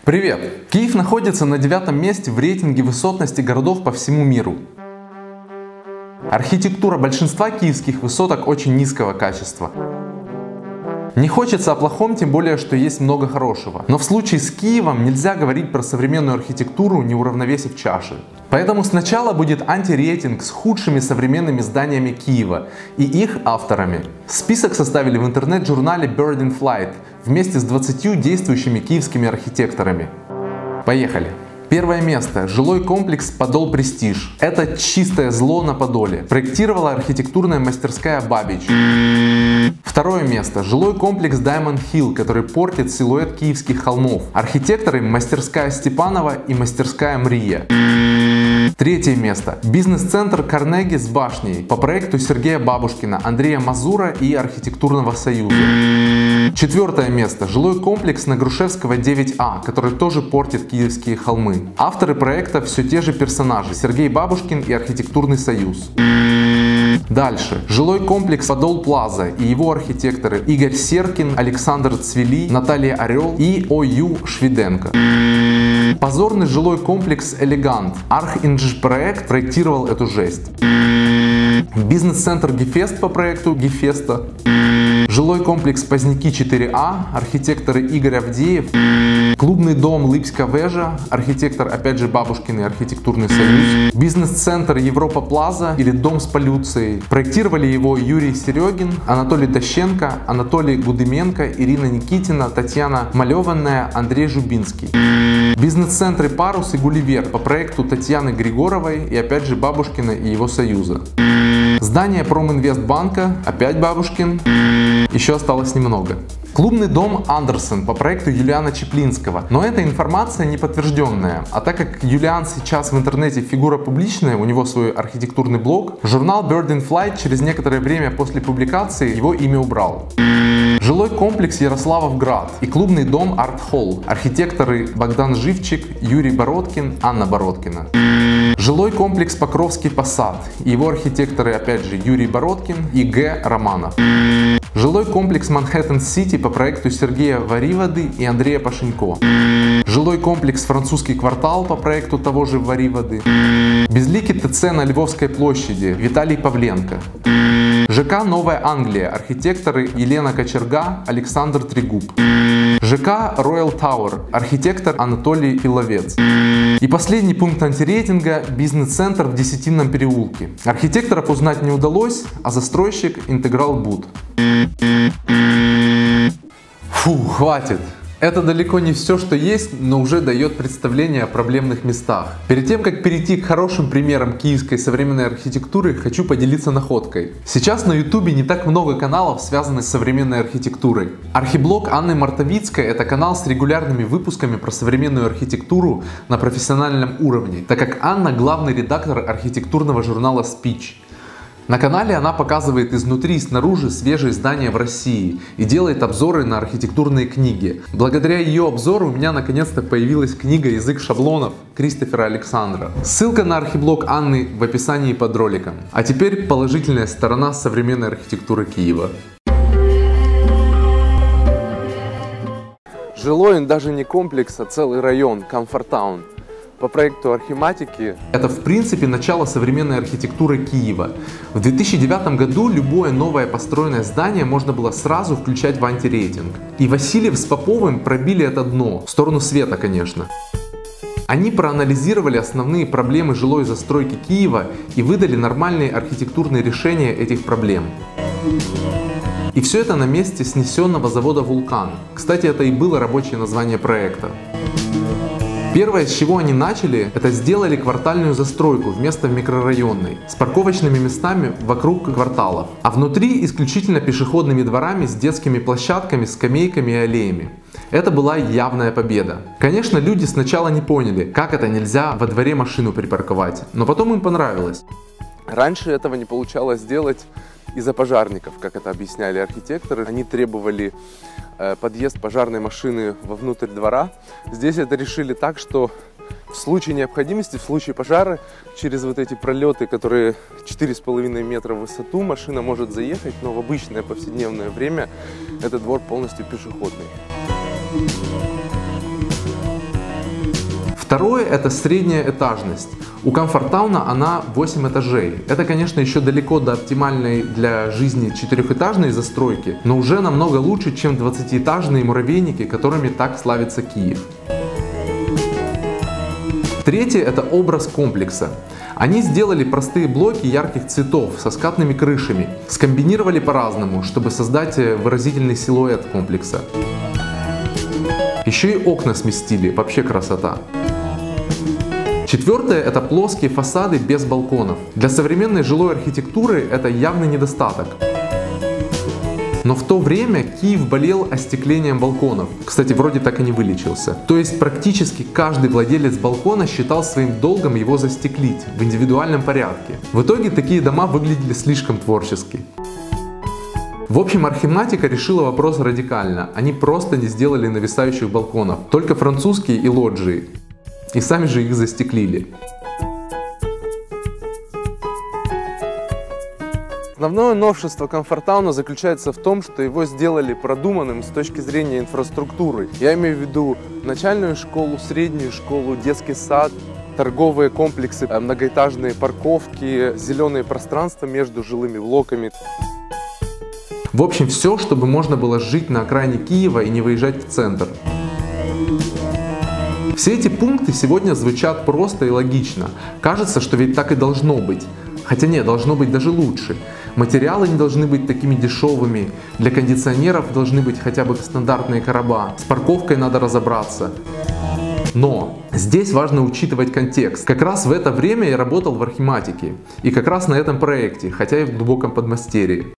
Привет! Киев находится на 9-м месте в рейтинге высотности городов по всему миру. Архитектура большинства киевских высоток очень низкого качества. Не хочется о плохом, тем более, что есть много хорошего. Но в случае с Киевом нельзя говорить про современную архитектуру, не уравновесив чаши. Поэтому сначала будет антирейтинг с худшими современными зданиями Киева и их авторами. Список составили в интернет-журнале Bird in Flight вместе с 20 действующими киевскими архитекторами. Поехали! Первое место. Жилой комплекс Подол Престиж. Это чистое зло на Подоле. Проектировала архитектурная мастерская Бабич. Второе место. Жилой комплекс Diamond Hill, который портит силуэт киевских холмов. Архитекторы мастерская Степанова и мастерская Мрия. Третье место. Бизнес-центр Карнеги с башней по проекту Сергея Бабушкина, Андрея Мазура и Архитектурного союза. Четвертое место. Жилой комплекс на Грушевского 9А, который тоже портит киевские холмы. Авторы проекта все те же персонажи: Сергей Бабушкин и Архитектурный союз. Дальше. Жилой комплекс Подол Плаза и его архитекторы Игорь Серкин, Александр Цвели, Наталья Орел и О.Ю. Швиденко. Позорный жилой комплекс Элегант. Архинжпроект проектировал эту жесть. Бизнес-центр Гефест по проекту Гефеста. Жилой комплекс Поздняки 4А, архитекторы Игорь Авдеев. Клубный дом Липська вежа, архитектор опять же Бабушкин и Архитектурный союз. Бизнес-центр Европа Плаза или дом с полюцией. Проектировали его Юрий Серегин, Анатолий Тащенко, Анатолий Гудыменко, Ирина Никитина, Татьяна Малеванная, Андрей Жубинский. Бизнес-центры Парус и Гулливер по проекту Татьяны Григоровой и опять же Бабушкина и его союза. Здание Проминвестбанка, опять Бабушкин, еще осталось немного. Клубный дом Андерсон по проекту Юлиана Чеплинского. Но эта информация не подтвержденная. А так как Юлиан сейчас в интернете фигура публичная, у него свой архитектурный блог, журнал Bird in Flight через некоторое время после публикации его имя убрал. Жилой комплекс Ярославовград и клубный дом Арт Холл. Архитекторы Богдан Живчик, Юрий Бородкин, Анна Бородкина. Жилой комплекс Покровский Посад. Его архитекторы опять же Юрий Бородкин и Г. Романов. Жилой комплекс Манхэттен-Сити по проекту Сергея Вариводы и Андрея Пашенько. Жилой комплекс Французский квартал по проекту того же Вариводы. Безликий ТЦ на Львовской площади Виталий Павленко. ЖК Новая Англия. Архитекторы Елена Кочерга, Александр Трегуб. ЖК Royal Tower. Архитектор Анатолий Пиловец. И последний пункт антирейтинга – бизнес-центр в Десятинном переулке. Архитекторов узнать не удалось, а застройщик Интеграл Буд. Фу, хватит! Это далеко не все, что есть, но уже дает представление о проблемных местах. Перед тем, как перейти к хорошим примерам киевской современной архитектуры, хочу поделиться находкой. Сейчас на YouTube не так много каналов, связанных с современной архитектурой. Архиблог Анны Мартовицкой – это канал с регулярными выпусками про современную архитектуру на профессиональном уровне, так как Анна – главный редактор архитектурного журнала Speech. На канале она показывает изнутри и снаружи свежие здания в России и делает обзоры на архитектурные книги. Благодаря ее обзору у меня наконец-то появилась книга «Язык шаблонов» Кристофера Александра. Ссылка на архиблог Анны в описании под роликом. А теперь положительная сторона современной архитектуры Киева. Жилой даже не комплекс, а целый район, Комфорт-таун. По проекту Архиматики. Это в принципе начало современной архитектуры Киева. В 2009 году любое новое построенное здание можно было сразу включать в антирейтинг. И Васильев с Поповым пробили это дно, в сторону света, конечно. Они проанализировали основные проблемы жилой застройки Киева и выдали нормальные архитектурные решения этих проблем. И все это на месте снесенного завода «Вулкан». Кстати, это и было рабочее название проекта. Первое, с чего они начали, это сделали квартальную застройку вместо микрорайонной, с парковочными местами вокруг кварталов, а внутри исключительно пешеходными дворами с детскими площадками, скамейками и аллеями. Это была явная победа. Конечно, люди сначала не поняли, как это нельзя во дворе машину припарковать, но потом им понравилось. Раньше этого не получалось сделать из-за пожарников, как это объясняли архитекторы. Они требовали подъезд пожарной машины вовнутрь двора. Здесь это решили так, что в случае необходимости, в случае пожара, через вот эти пролеты, которые 4,5 метра в высоту, машина может заехать, но в обычное повседневное время этот двор полностью пешеходный. Второе — это средняя этажность. У Комфорттауна она 8 этажей. Это, конечно, еще далеко до оптимальной для жизни 4-этажной застройки, но уже намного лучше, чем 20-этажные муравейники, которыми так славится Киев. Третье — это образ комплекса. Они сделали простые блоки ярких цветов со скатными крышами, скомбинировали по-разному, чтобы создать выразительный силуэт комплекса. Еще и окна сместили, вообще красота. Четвертое — это плоские фасады без балконов. Для современной жилой архитектуры это явный недостаток. Но в то время Киев болел остеклением балконов. Кстати, вроде так и не вылечился. То есть практически каждый владелец балкона считал своим долгом его застеклить в индивидуальном порядке. В итоге такие дома выглядели слишком творчески. В общем, Архиматика решила вопрос радикально. Они просто не сделали нависающих балконов, только французские и лоджии. И сами же их застеклили. Основное новшество Комфорттауна заключается в том, что его сделали продуманным с точки зрения инфраструктуры. Я имею в виду начальную школу, среднюю школу, детский сад, торговые комплексы, многоэтажные парковки, зеленые пространства между жилыми блоками. В общем, все, чтобы можно было жить на окраине Киева и не выезжать в центр. Все эти пункты сегодня звучат просто и логично. Кажется, что ведь так и должно быть. Хотя нет, должно быть даже лучше. Материалы не должны быть такими дешевыми. Для кондиционеров должны быть хотя бы стандартные короба. С парковкой надо разобраться. Но здесь важно учитывать контекст. Как раз в это время я работал в Архиматике. И как раз на этом проекте, хотя и в глубоком подмастерье.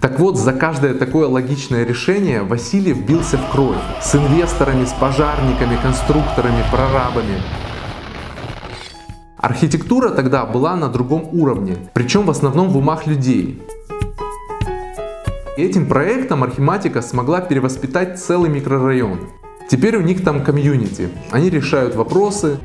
Так вот, за каждое такое логичное решение Васильев бился в кровь. С инвесторами, с пожарниками, конструкторами, прорабами. Архитектура тогда была на другом уровне, причем в основном в умах людей. Этим проектом Архиматика смогла перевоспитать целый микрорайон. Теперь у них там комьюнити, они решают вопросы.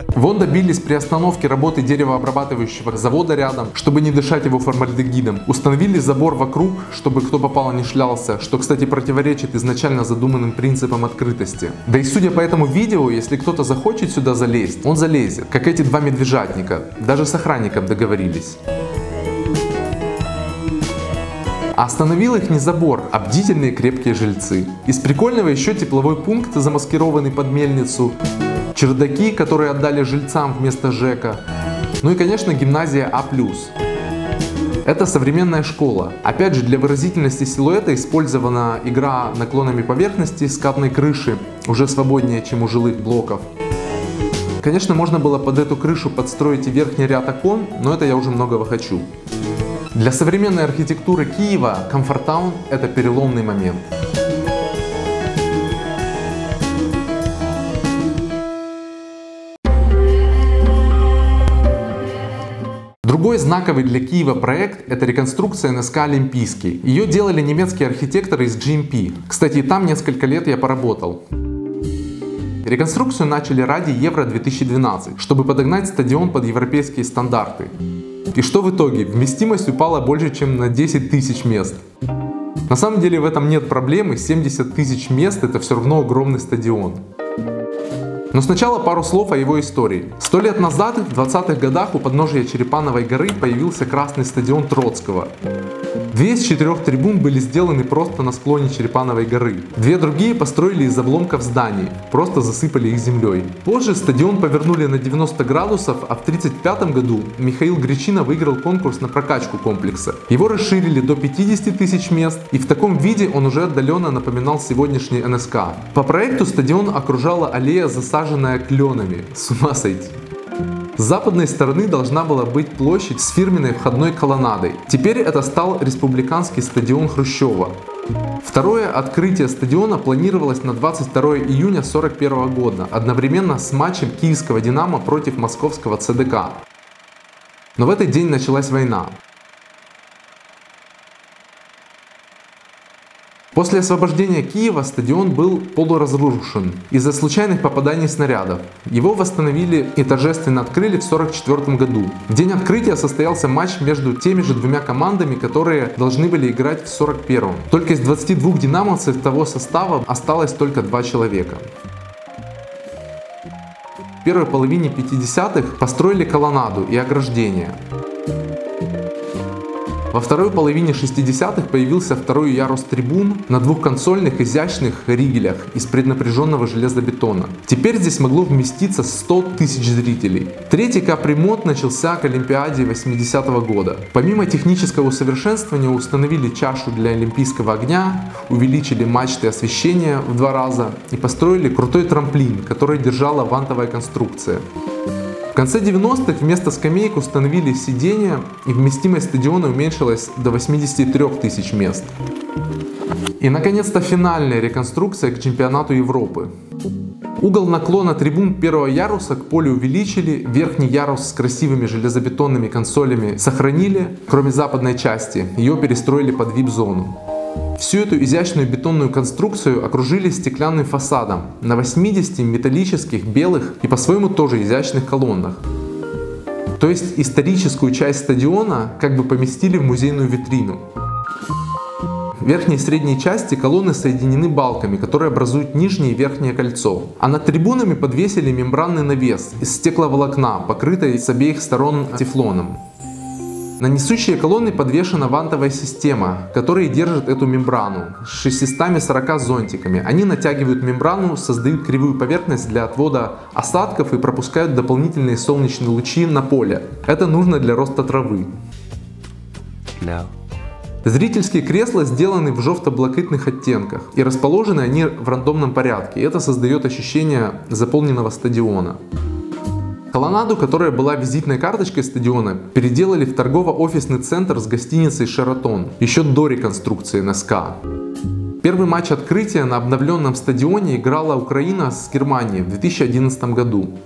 Вон добились приостановки работы деревообрабатывающего завода рядом, чтобы не дышать его формальдегидом. Установили забор вокруг, чтобы кто попало не шлялся, что, кстати, противоречит изначально задуманным принципам открытости. Да и судя по этому видео, если кто-то захочет сюда залезть, он залезет, как эти два медвежатника, даже с охранником договорились. А остановил их не забор, а бдительные крепкие жильцы. Из прикольного еще тепловой пункт, замаскированный под мельницу, чердаки, которые отдали жильцам вместо ЖЭКа, ну и, конечно, гимназия А+. Это современная школа. Опять же, для выразительности силуэта использована игра наклонами поверхности скатной крыши, уже свободнее, чем у жилых блоков. Конечно, можно было под эту крышу подстроить и верхний ряд окон, но это я уже многого хочу. Для современной архитектуры Киева Комфорттаун — это переломный момент. Другой знаковый для Киева проект — это реконструкция НСК Олимпийский. Ее делали немецкие архитекторы из GMP. Кстати, там несколько лет я поработал. Реконструкцию начали ради Евро-2012, чтобы подогнать стадион под европейские стандарты. И что в итоге? Вместимость упала больше, чем на 10 тысяч мест. На самом деле в этом нет проблемы, 70 тысяч мест — это все равно огромный стадион. Но сначала пару слов о его истории. 100 лет назад, в 20-х годах, у подножия Черепановой горы появился красный стадион Троцкого. 2 из 4 трибун были сделаны просто на склоне Черепановой горы. 2 другие построили из обломков зданий, просто засыпали их землей. Позже стадион повернули на 90 градусов, а в 1935 году Михаил Гречина выиграл конкурс на прокачку комплекса. Его расширили до 50 тысяч мест, и в таком виде он уже отдаленно напоминал сегодняшний НСК. По проекту стадион окружала аллея, засаженная кленами. С ума сойти. С западной стороны должна была быть площадь с фирменной входной колоннадой. Теперь это стал республиканский стадион Хрущева. Второе открытие стадиона планировалось на 22 июня 1941 года, одновременно с матчем киевского «Динамо» против московского ЦДК. Но в этот день началась война. После освобождения Киева стадион был полуразрушен из-за случайных попаданий снарядов. Его восстановили и торжественно открыли в 1944 году. В день открытия состоялся матч между теми же 2 командами, которые должны были играть в 1941. Только из 22 динамовцев того состава осталось только 2 человека. в первой половине 50-х построили колоннаду и ограждение. Во второй половине 60-х появился второй ярус трибун на двухконсольных изящных ригелях из преднапряженного железобетона. Теперь здесь могло вместиться 100 тысяч зрителей. Третий капремонт начался к Олимпиаде 80-го года. Помимо технического усовершенствования установили чашу для олимпийского огня, увеличили мачты освещения в 2 раза и построили крутой трамплин, который держала вантовая конструкция. В конце 90-х вместо скамеек установили сиденья, и вместимость стадиона уменьшилась до 83 тысяч мест. И наконец-то финальная реконструкция к чемпионату Европы. Угол наклона трибун первого яруса к полю увеличили, верхний ярус с красивыми железобетонными консолями сохранили, кроме западной части, ее перестроили под VIP-зону. Всю эту изящную бетонную конструкцию окружили стеклянным фасадом на 80 металлических, белых и по-своему тоже изящных колоннах. То есть историческую часть стадиона как бы поместили в музейную витрину. В верхней и средней части колонны соединены балками, которые образуют нижнее и верхнее кольцо. А над трибунами подвесили мембранный навес из стекловолокна, покрытый с обеих сторон тефлоном. На несущие колонны подвешена вантовая система, которая держит эту мембрану с 640 зонтиками. Они натягивают мембрану, создают кривую поверхность для отвода осадков и пропускают дополнительные солнечные лучи на поле. Это нужно для роста травы. Зрительские кресла сделаны в желто-блакитных оттенках и расположены они в рандомном порядке. Это создает ощущение заполненного стадиона. Колоннаду, которая была визитной карточкой стадиона, переделали в торгово-офисный центр с гостиницей «Шератон» еще до реконструкции НСК. Первый матч открытия на обновленном стадионе играла Украина с Германией в 2011 году.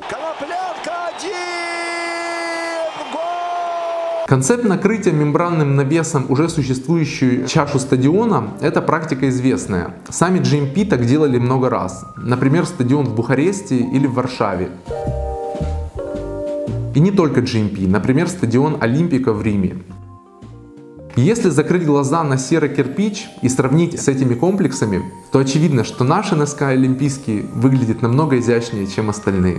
Концепт накрытия мембранным навесом уже существующую чашу стадиона – это практика известная. Сами GMP так делали много раз. Например, стадион в Бухаресте или в Варшаве. И не только GMP, например, стадион Олимпика в Риме. Если закрыть глаза на серый кирпич и сравнить с этими комплексами, то очевидно, что наш НСК Олимпийский выглядит намного изящнее, чем остальные.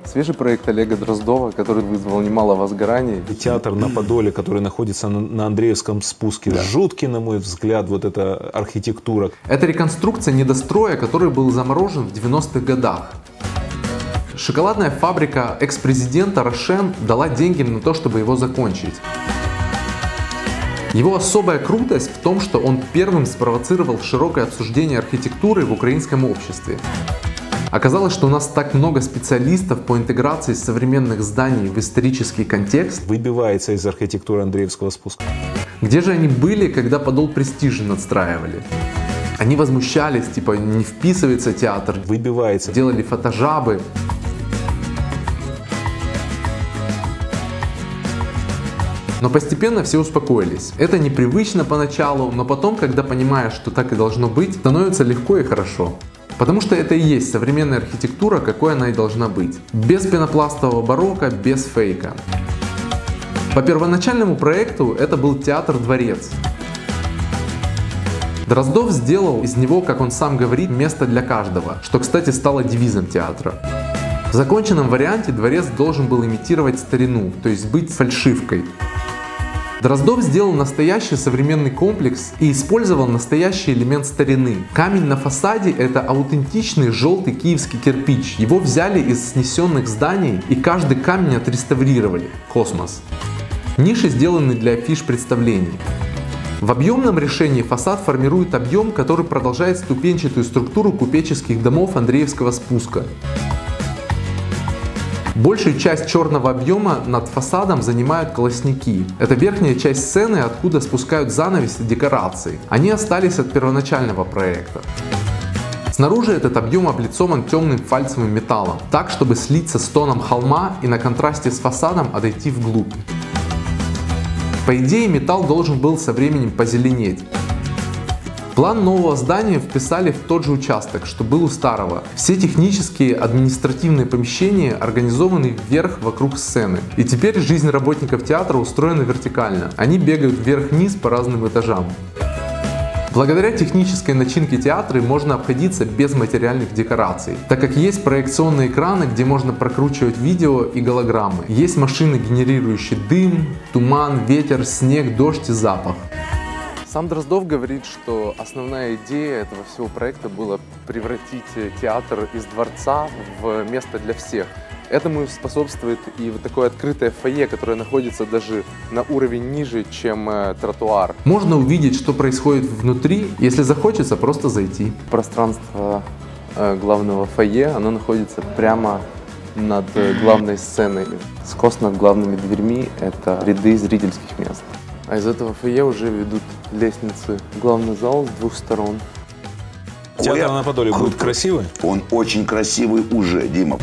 Свежий проект Олега Дроздова, который вызвал немало возгораний. И театр на Подоле, который находится на Андреевском спуске. Да. Жуткий, на мой взгляд, вот эта архитектура. Это реконструкция недостроя, который был заморожен в 90-х годах. Шоколадная фабрика экс-президента Рошен дала деньги на то, чтобы его закончить. Его особая крутость в том, что он первым спровоцировал широкое обсуждение архитектуры в украинском обществе. Оказалось, что у нас так много специалистов по интеграции современных зданий в исторический контекст. Выбивается из архитектуры Андреевского спуска. Где же они были, когда Подол престижно надстраивали? Они возмущались, типа не вписывается театр. Выбивается. Делали фотожабы. Но постепенно все успокоились. Это непривычно поначалу, но потом, когда понимаешь, что так и должно быть, становится легко и хорошо. Потому что это и есть современная архитектура, какой она и должна быть. Без пенопластового барокко, без фейка. По первоначальному проекту это был театр-дворец. Дроздов сделал из него, как он сам говорит, место для каждого, что, кстати, стало девизом театра. В законченном варианте дворец должен был имитировать старину, то есть быть фальшивкой. Дроздов сделал настоящий современный комплекс и использовал настоящий элемент старины. Камень на фасаде — это аутентичный желтый киевский кирпич. Его взяли из снесенных зданий и каждый камень отреставрировали. Космос. Ниши сделаны для афиш представлений. В объемном решении фасад формирует объем, который продолжает ступенчатую структуру купеческих домов Андреевского спуска. Большую часть черного объема над фасадом занимают колосники. Это верхняя часть сцены, откуда спускают занавес и декорации. Они остались от первоначального проекта. Снаружи этот объем облицован темным фальцевым металлом, так, чтобы слиться с тоном холма и на контрасте с фасадом отойти вглубь. По идее, металл должен был со временем позеленеть. План нового здания вписали в тот же участок, что был у старого. Все технические, административные помещения организованы вверх вокруг сцены. И теперь жизнь работников театра устроена вертикально. Они бегают вверх-вниз по разным этажам. Благодаря технической начинке театра можно обходиться без материальных декораций, так как есть проекционные экраны, где можно прокручивать видео и голограммы. Есть машины, генерирующие дым, туман, ветер, снег, дождь и запах. Сам Дроздов говорит, что основная идея этого всего проекта была превратить театр из дворца в место для всех. Этому способствует и вот такое открытое фойе, которое находится даже на уровень ниже, чем тротуар. Можно увидеть, что происходит внутри, если захочется просто зайти. Пространство главного фойе, оно находится прямо над главной сценой. Скос над главными дверьми – это ряды зрительских мест. А из этого фойе уже ведут лестницы в главный зал с двух сторон. Театр на Подоле будет красивый? Он очень красивый уже, Дима.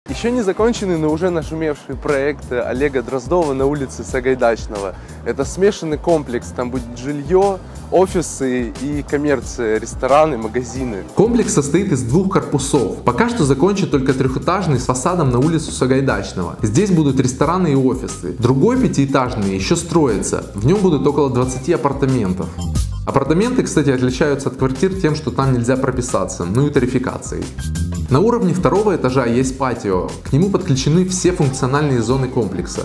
Еще не законченный, но уже нашумевший проект Олега Дроздова на улице Сагайдачного. Это смешанный комплекс, там будет жилье, офисы и коммерция, рестораны, магазины. Комплекс состоит из двух корпусов. Пока что закончен только трехэтажный с фасадом на улицу Сагайдачного. Здесь будут рестораны и офисы. Другой пятиэтажный еще строится. В нем будут около 20 апартаментов. Апартаменты, кстати, отличаются от квартир тем, что там нельзя прописаться, ну и тарификацией. На уровне второго этажа есть патио. К нему подключены все функциональные зоны комплекса.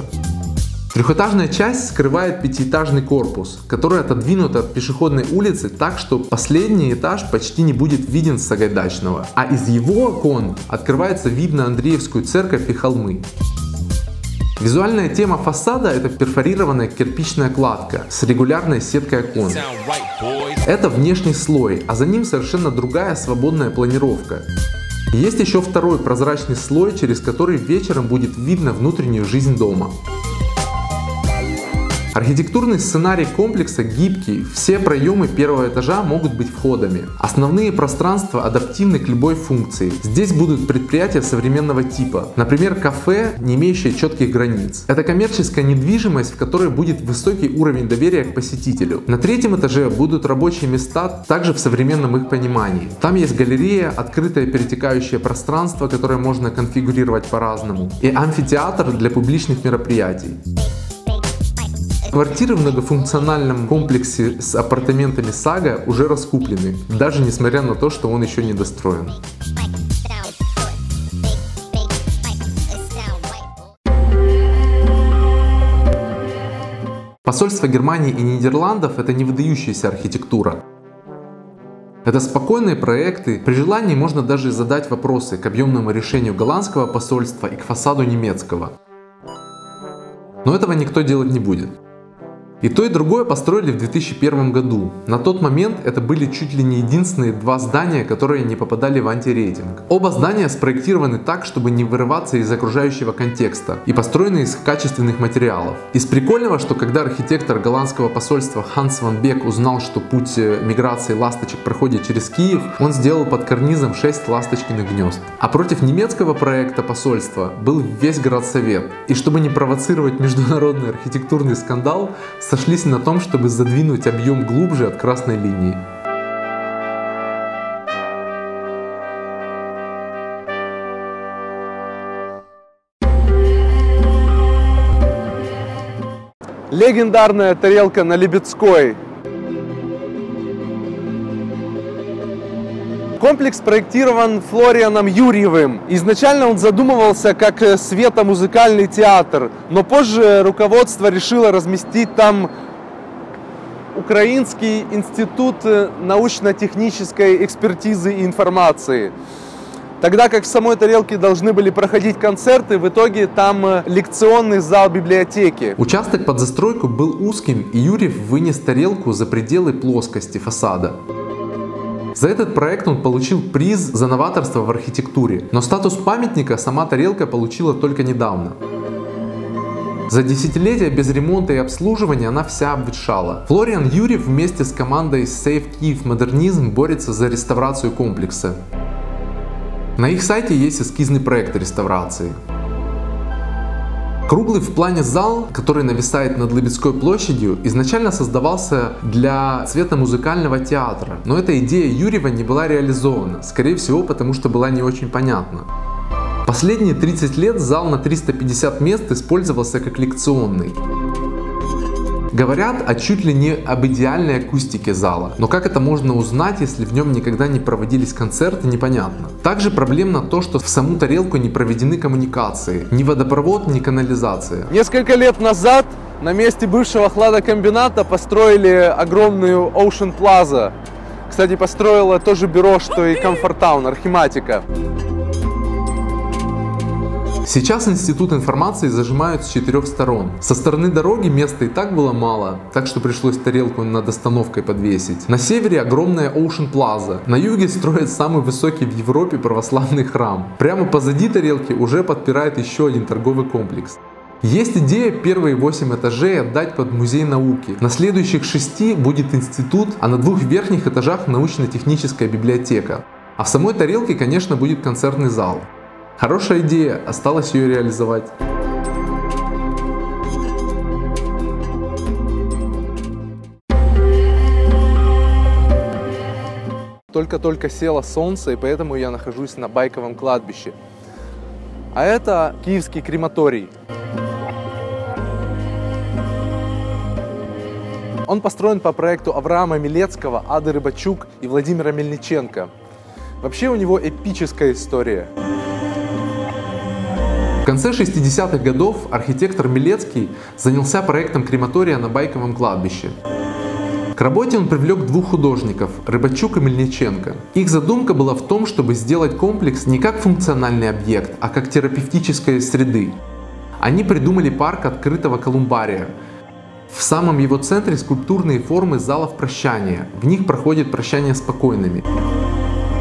Трехэтажная часть скрывает пятиэтажный корпус, который отодвинут от пешеходной улицы так, что последний этаж почти не будет виден с Сагайдачного, а из его окон открывается вид на Андреевскую церковь и холмы. Визуальная тема фасада – это перфорированная кирпичная кладка с регулярной сеткой окон. Это внешний слой, а за ним совершенно другая свободная планировка. Есть еще второй прозрачный слой, через который вечером будет видно внутреннюю жизнь дома. Архитектурный сценарий комплекса гибкий, все проемы первого этажа могут быть входами. Основные пространства адаптивны к любой функции. Здесь будут предприятия современного типа, например, кафе, не имеющее четких границ. Это коммерческая недвижимость, в которой будет высокий уровень доверия к посетителю. На третьем этаже будут рабочие места, также в современном их понимании. Там есть галерея, открытое перетекающее пространство, которое можно конфигурировать по-разному, и амфитеатр для публичных мероприятий. Квартиры в многофункциональном комплексе с апартаментами Сага уже раскуплены, даже несмотря на то, что он еще не достроен. Посольство Германии и Нидерландов – это не выдающаяся архитектура. Это спокойные проекты, при желании можно даже задать вопросы к объемному решению голландского посольства и к фасаду немецкого. Но этого никто делать не будет. И то, и другое построили в 2001 году. На тот момент это были чуть ли не единственные два здания, которые не попадали в антирейтинг. Оба здания спроектированы так, чтобы не вырываться из окружающего контекста, и построены из качественных материалов. Из прикольного, что когда архитектор голландского посольства Ханс ван Бек узнал, что путь миграции ласточек проходит через Киев, он сделал под карнизом 6 ласточкиных гнезд. А против немецкого проекта посольства был весь городсовет. И чтобы не провоцировать международный архитектурный скандал, сошлись на том, чтобы задвинуть объем глубже от красной линии. Легендарная тарелка на Лебедской. Комплекс проектирован Флорианом Юрьевым. Изначально он задумывался как светомузыкальный театр, но позже руководство решило разместить там Украинский институт научно-технической экспертизы и информации. Тогда как в самой тарелке должны были проходить концерты, в итоге там лекционный зал библиотеки. Участок под застройку был узким, и Юрьев вынес тарелку за пределы плоскости фасада. За этот проект он получил приз за новаторство в архитектуре, но статус памятника сама тарелка получила только недавно. За десятилетия без ремонта и обслуживания она вся обветшала. Флориан Юрьев вместе с командой Save Kyiv Modernism борется за реставрацию комплекса. На их сайте есть эскизный проект реставрации. Круглый в плане зал, который нависает над Лыбецкой площадью, изначально создавался для цветомузыкального театра, но эта идея Юрьева не была реализована, скорее всего потому, что была не очень понятна. Последние 30 лет зал на 350 мест использовался как лекционный. Говорят чуть ли не об идеальной акустике зала, но как это можно узнать, если в нем никогда не проводились концерты, непонятно. Также проблемно то, что в саму тарелку не проведены коммуникации, ни водопровод, ни канализация. Несколько лет назад на месте бывшего хладокомбината построили огромную Ocean Plaza. Кстати, построило то же бюро, что и Comfort Town, Архиматика. Сейчас институт информации зажимают с 4 сторон. Со стороны дороги места и так было мало, так что пришлось тарелку над остановкой подвесить. На севере огромная Ocean Plaza. На юге строят самый высокий в Европе православный храм. Прямо позади тарелки уже подпирает еще один торговый комплекс. Есть идея первые 8 этажей отдать под музей науки. На следующих 6 будет институт, а на 2 верхних этажах научно-техническая библиотека. А в самой тарелке, конечно, будет концертный зал. Хорошая идея, осталось ее реализовать. Только-только село солнце, и поэтому я нахожусь на Байковом кладбище. А это Киевский крематорий. Он построен по проекту Авраама Милецкого, Ады Рыбачук и Владимира Мельниченко. Вообще у него эпическая история. В конце 60-х годов архитектор Милецкий занялся проектом крематория на Байковом кладбище. К работе он привлек 2 художников – Рыбачук и Мельниченко. Их задумка была в том, чтобы сделать комплекс не как функциональный объект, а как терапевтическая среды. Они придумали парк открытого колумбария. В самом его центре скульптурные формы залов прощания. В них проходит прощание с покойными.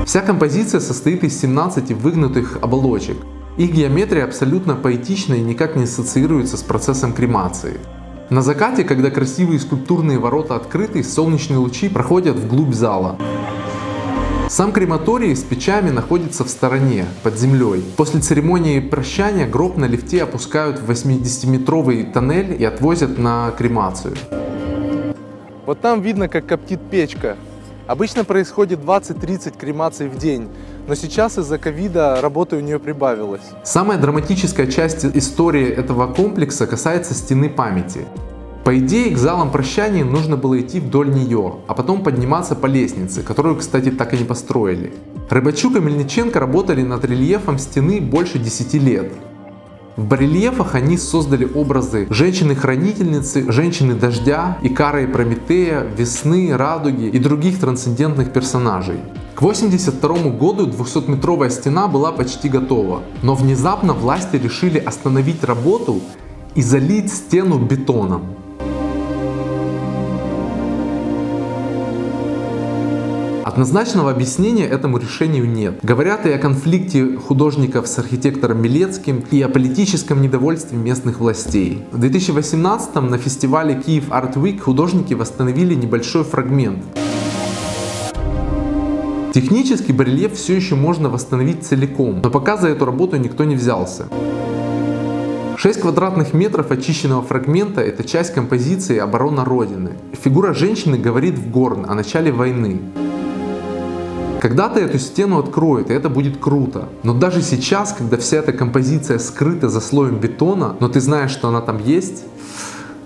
Вся композиция состоит из 17 выгнутых оболочек. Их геометрия абсолютно поэтична и никак не ассоциируется с процессом кремации. На закате, когда красивые скульптурные ворота открыты, солнечные лучи проходят вглубь зала. Сам крематорий с печами находится в стороне, под землей. После церемонии прощания гроб на лифте опускают в 80-метровый тоннель и отвозят на кремацию. Вот там видно, как коптит печка. Обычно происходит 20-30 кремаций в день, но сейчас из-за ковида работы у нее прибавилось. Самая драматическая часть истории этого комплекса касается стены памяти. По идее, к залам прощания нужно было идти вдоль нее, а потом подниматься по лестнице, которую, кстати, так и не построили. Рыбачук и Мельниченко работали над рельефом стены больше 10 лет. В барельефах они создали образы женщины-хранительницы, женщины-дождя, Икара и Прометея, Весны, Радуги и других трансцендентных персонажей. К 1982 году 200-метровая стена была почти готова, но внезапно власти решили остановить работу и залить стену бетоном. Однозначного объяснения этому решению нет. Говорят и о конфликте художников с архитектором Милецким, и о политическом недовольстве местных властей. В 2018 на фестивале Kyiv Art Week художники восстановили небольшой фрагмент. Технически барельеф все еще можно восстановить целиком, но пока за эту работу никто не взялся. 6 квадратных метров очищенного фрагмента – это часть композиции «Оборона Родины». Фигура женщины говорит в горн о начале войны. Когда-то эту стену откроют, и это будет круто. Но даже сейчас, когда вся эта композиция скрыта за слоем бетона, но ты знаешь, что она там есть,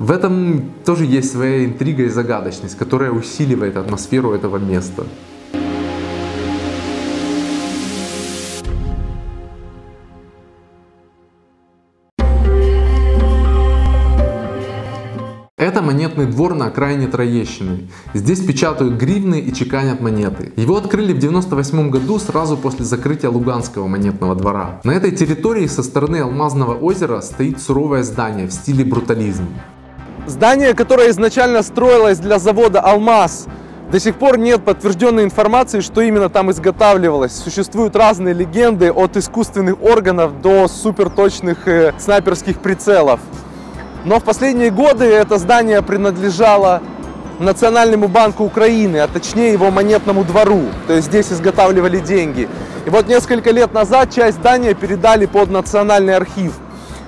в этом тоже есть своя интрига и загадочность, которая усиливает атмосферу этого места. Это монетный двор на окраине Троещины. Здесь печатают гривны и чеканят монеты. Его открыли в 1998 году, сразу после закрытия Луганского монетного двора. На этой территории со стороны Алмазного озера стоит суровое здание в стиле брутализм. Здание, которое изначально строилось для завода «Алмаз», до сих пор нет подтвержденной информации, что именно там изготавливалось. Существуют разные легенды, от искусственных органов до суперточных снайперских прицелов. Но в последние годы это здание принадлежало Национальному банку Украины, а точнее его монетному двору. То есть здесь изготавливали деньги. И вот несколько лет назад часть здания передали под Национальный архив,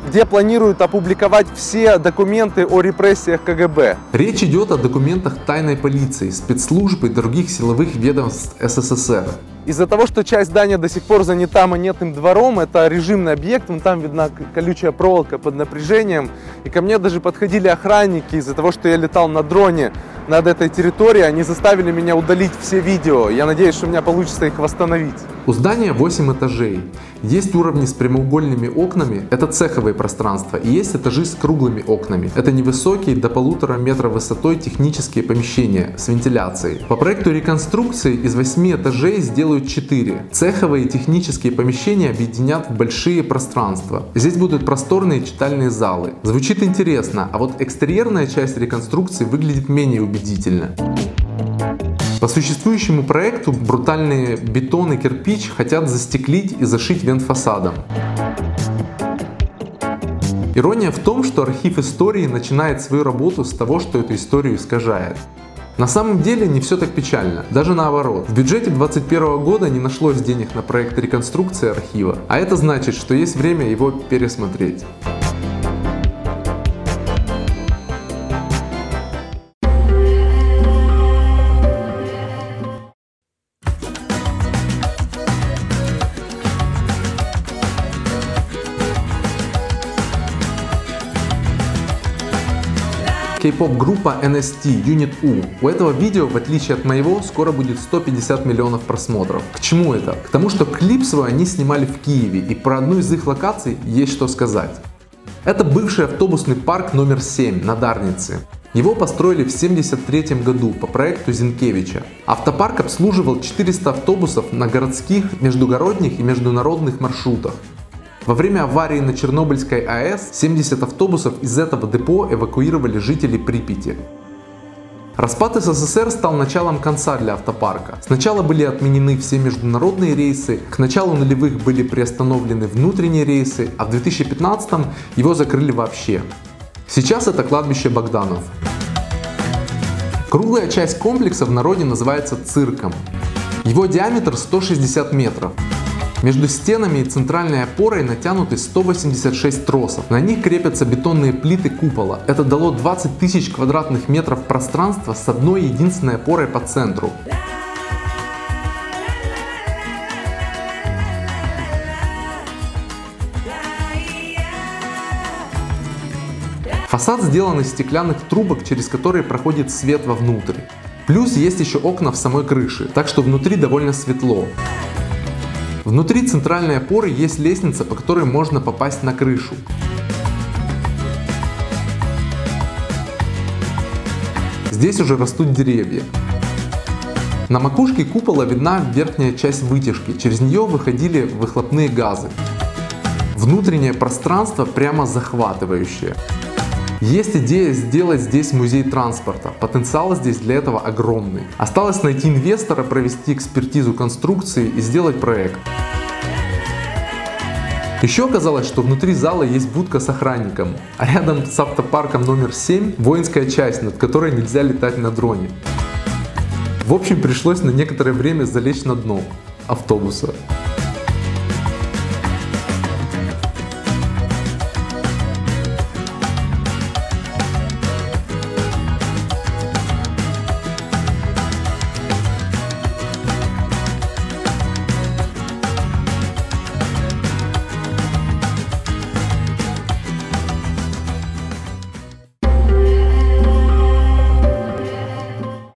где планируют опубликовать все документы о репрессиях КГБ. Речь идет о документах тайной полиции, спецслужб и других силовых ведомств СССР. Из-за того, что часть здания до сих пор занята монетным двором, это режимный объект, вон там видна колючая проволока под напряжением. И ко мне даже подходили охранники из-за того, что я летал на дроне над этой территорией. Они заставили меня удалить все видео. Я надеюсь, что у меня получится их восстановить. У здания 8 этажей. Есть уровни с прямоугольными окнами, это цеховые пространства, и есть этажи с круглыми окнами. Это невысокие, до 1,5 метра высотой технические помещения с вентиляцией. По проекту реконструкции из 8 этажей сделают 4. Цеховые и технические помещения объединят в большие пространства. Здесь будут просторные читальные залы. Звучит интересно, а вот экстерьерная часть реконструкции выглядит менее убедительно. По существующему проекту брутальные бетон и кирпич хотят застеклить и зашить вентфасадом. Ирония в том, что архив истории начинает свою работу с того, что эту историю искажает. На самом деле не все так печально, даже наоборот. В бюджете 2021 года не нашлось денег на проект реконструкции архива, а это значит, что есть время его пересмотреть. Кей-поп-группа NST Unit U. У этого видео, в отличие от моего, скоро будет 150 миллионов просмотров. К чему это? К тому, что клип свой они снимали в Киеве, и про одну из их локаций есть что сказать. Это бывший автобусный парк номер 7 на Дарнице. Его построили в 1973 году по проекту Зинкевича. Автопарк обслуживал 400 автобусов на городских, междугородних и международных маршрутах. Во время аварии на Чернобыльской АЭС 70 автобусов из этого депо эвакуировали жителей Припяти. Распад СССР стал началом конца для автопарка. Сначала были отменены все международные рейсы, к началу нулевых были приостановлены внутренние рейсы, а в 2015-м его закрыли вообще. Сейчас это кладбище Богданов. Круглая часть комплекса в народе называется цирком. Его диаметр 160 метров. Между стенами и центральной опорой натянуты 186 тросов. На них крепятся бетонные плиты купола. Это дало 20 тысяч квадратных метров пространства с одной единственной опорой по центру. Фасад сделан из стеклянных трубок, через которые проходит свет вовнутрь. Плюс есть еще окна в самой крыше, так что внутри довольно светло. Внутри центральной опоры есть лестница, по которой можно попасть на крышу. Здесь уже растут деревья. На макушке купола видна верхняя часть вытяжки, через нее выходили выхлопные газы. Внутреннее пространство прямо захватывающее. Есть идея сделать здесь музей транспорта, потенциал здесь для этого огромный. Осталось найти инвестора, провести экспертизу конструкции и сделать проект. Еще оказалось, что внутри зала есть будка с охранником, а рядом с автопарком номер 7 воинская часть, над которой нельзя летать на дроне. В общем, пришлось на некоторое время залечь на дно автобуса.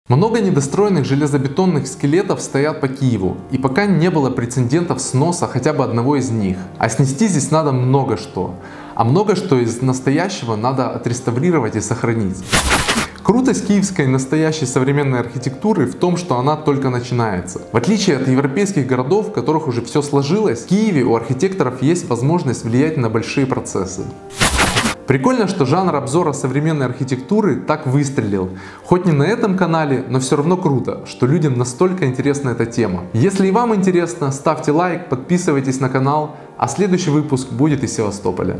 Много недостроенных железобетонных скелетов стоят по Киеву, и пока не было прецедентов сноса хотя бы одного из них. А снести здесь надо много что. А много что из настоящего надо отреставрировать и сохранить. Крутость киевской настоящей современной архитектуры в том, что она только начинается. В отличие от европейских городов, в которых уже все сложилось, в Киеве у архитекторов есть возможность влиять на большие процессы. Прикольно, что жанр обзора современной архитектуры так выстрелил. Хоть не на этом канале, но все равно круто, что людям настолько интересна эта тема. Если и вам интересно, ставьте лайк, подписывайтесь на канал, а следующий выпуск будет из Севастополя.